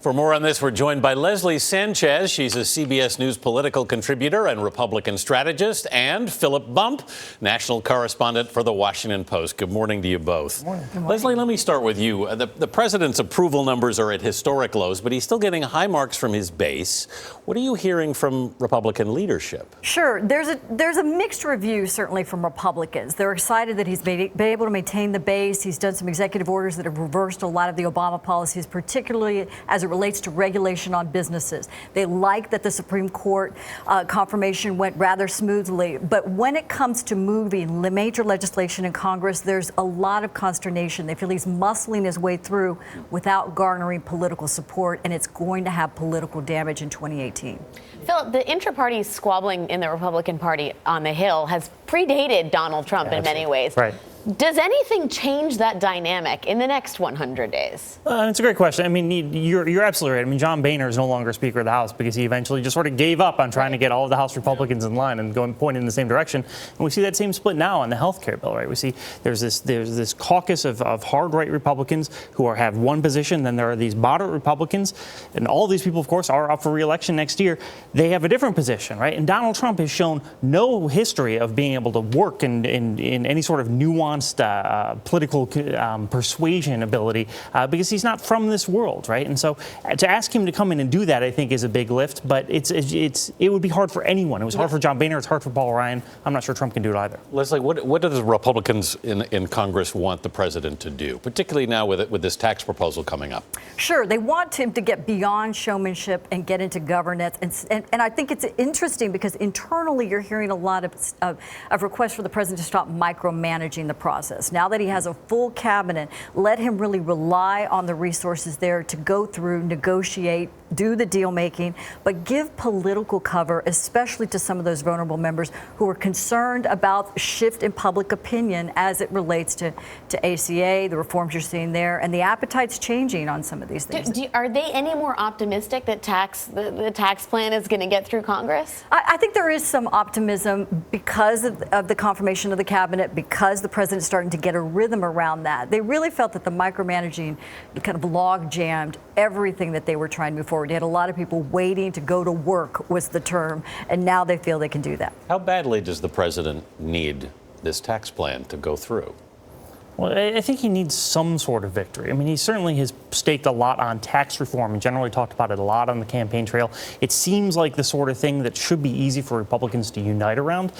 For more on this, we're joined by Leslie Sanchez. She's a CBS News political contributor and Republican strategist, and Philip Bump, national correspondent for The Washington Post. Good morning to you both. Good morning. Good morning. Leslie, let me start with you. The president's approval numbers are at historic lows, but he's still getting high marks from his base. What are you hearing from Republican leadership? Sure. There's a mixed review, certainly, from Republicans. They're excited that he's been able to maintain the base. He's done some executive orders that have reversed a lot of the Obama policies, particularly as it relates to regulation on businesses. They like that the Supreme Court confirmation went rather smoothly. But when it comes to moving major legislation in Congress, there's a lot of consternation. They feel he's muscling his way through without garnering political support, and it's going to have political damage in 2018. Philip, the intra-party squabbling in the Republican Party on the Hill has predated Donald Trump in many ways. Right. Does anything change that dynamic in the next 100 days? It's a great question. I mean, you're absolutely right. I mean, John Boehner is no longer Speaker of the House because he eventually just sort of gave up on trying to get all of the House Republicans in line and pointing in the same direction. And we see that same split now on the health care bill, right? We see there's this caucus of hard right Republicans who have one position. Then there are these moderate Republicans. And all these people, of course, are up for re-election next year. They have a different position, right? And Donald Trump has shown no history of being able to work in any sort of nuanced political persuasion ability because he's not from this world, right? And so to ask him to come in and do that, I think, is a big lift. But it would be hard for anyone. It was hard for John Boehner. It's hard for Paul Ryan. I'm not sure Trump can do it either. Leslie, what do the Republicans in Congress want the president to do, particularly now with this tax proposal coming up? Sure. They want him to get beyond showmanship and get into governance. And I think it's interesting because internally you're hearing a lot of requests for the president to stop micromanaging the process. Now that he has a full cabinet, let him really rely on the resources there to go through, negotiate, do the deal making, but give political cover, especially to some of those vulnerable members who are concerned about shift in public opinion as it relates to ACA, the reforms you're seeing there, and the appetite's changing on some of these things. Are they any more optimistic that the tax plan is going to get through Congress? I think there is some optimism because of the confirmation of the cabinet, because the president's starting to get a rhythm around that. They really felt that the micromanaging kind of log jammed everything that they were trying to move forward. They had a lot of people waiting to go to work was the term, and now they feel they can do that. How badly does the president need this tax plan to go through? Well, I think he needs some sort of victory. I mean, he certainly has staked a lot on tax reform and generally talked about it a lot on the campaign trail. It seems like the sort of thing that should be easy for Republicans to unite around.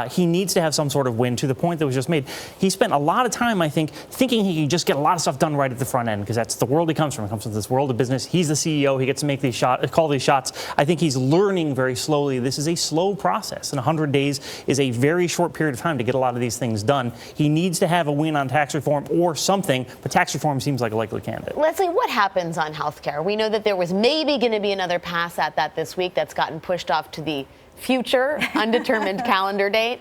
He needs to have some sort of win. To the point that was just made, he spent a lot of time, I think, thinking he could just get a lot of stuff done right at the front end because that's the world he comes from. He comes from this world of business. He's the CEO. He gets to make these call these shots. I think he's learning very slowly. This is a slow process, and 100 days is a very short period of time to get a lot of these things done. He needs to have a win on tax reform or something, but tax reform seems like a likely candidate. Leslie, what happens on health care? We know that there was maybe going to be another pass at that this week that's gotten pushed off to the future, undetermined calendar date.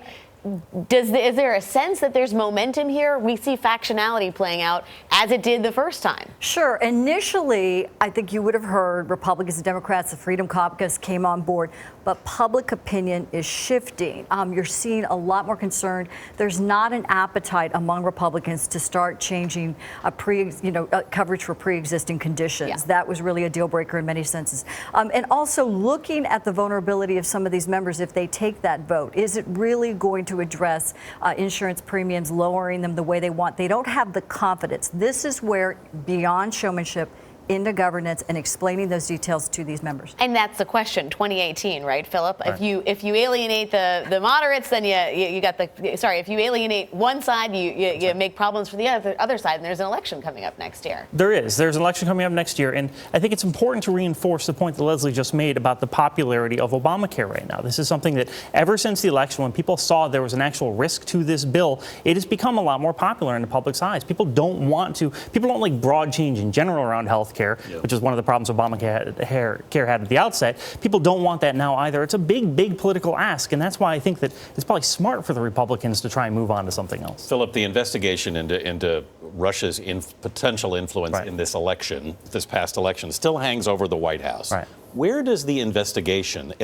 Is there a sense that there's momentum here? We see factionality playing out as it did the first time. Sure. Initially, I think you would have heard Republicans and Democrats, the Freedom Caucus came on board, but public opinion is shifting. You're seeing a lot more concern. There's not an appetite among Republicans to start changing coverage for pre-existing conditions. Yeah. That was really a deal breaker in many senses. And also looking at the vulnerability of some of these members if they take that vote. Is it really going to address insurance premiums, lowering them the way they want? They don't have the confidence. This is where beyond showmanship into governance and explaining those details to these members. And that's the question, 2018, right, Philip? Right. If you alienate the moderates, then you got if you alienate one side, you make problems for the other side, and there's an election coming up next year. There's an election coming up next year, and I think it's important to reinforce the point that Leslie just made about the popularity of Obamacare right now. This is something that ever since the election, when people saw there was an actual risk to this bill, it has become a lot more popular in the public's eyes. People don't like broad change in general around health care, which is one of the problems Obamacare had at the outset. People don't want that now either. It's a big political ask, and that's why I think that it's probably smart for the Republicans to try and move on to something else. Philip, the investigation into Russia's potential influence in this election, this past election, still hangs over the White House. Right. Where does the investigations,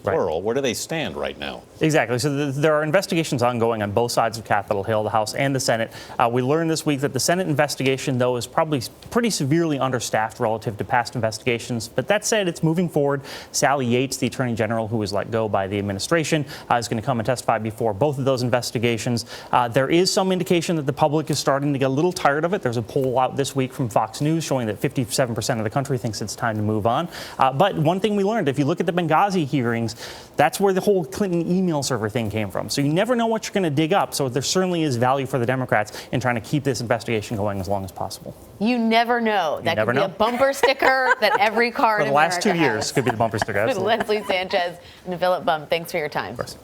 plural, where do they stand right now? Exactly. So there are investigations ongoing on both sides of Capitol Hill, the House and the Senate. We learned this week that the Senate investigation, though, is probably pretty severely understaffed relative to past investigations. But that said, it's moving forward. Sally Yates, the Attorney General who was let go by the administration, is going to come and testify before both of those investigations. There is some indication that the public is starting to get a little tired of it. There's a poll out this week from Fox News showing that 57% of the country thinks it's time to move on. But one thing we learned, if you look at the Benghazi hearings, that's where the whole Clinton email server thing came from. So you never know what you're going to dig up. So there certainly is value for the Democrats in trying to keep this investigation going as long as possible. You never know. That could be a bumper sticker that every car For in the last America 2 years has. could be the bumper sticker. Absolutely. Leslie Sanchez and Philip Bump, thanks for your time. Of course.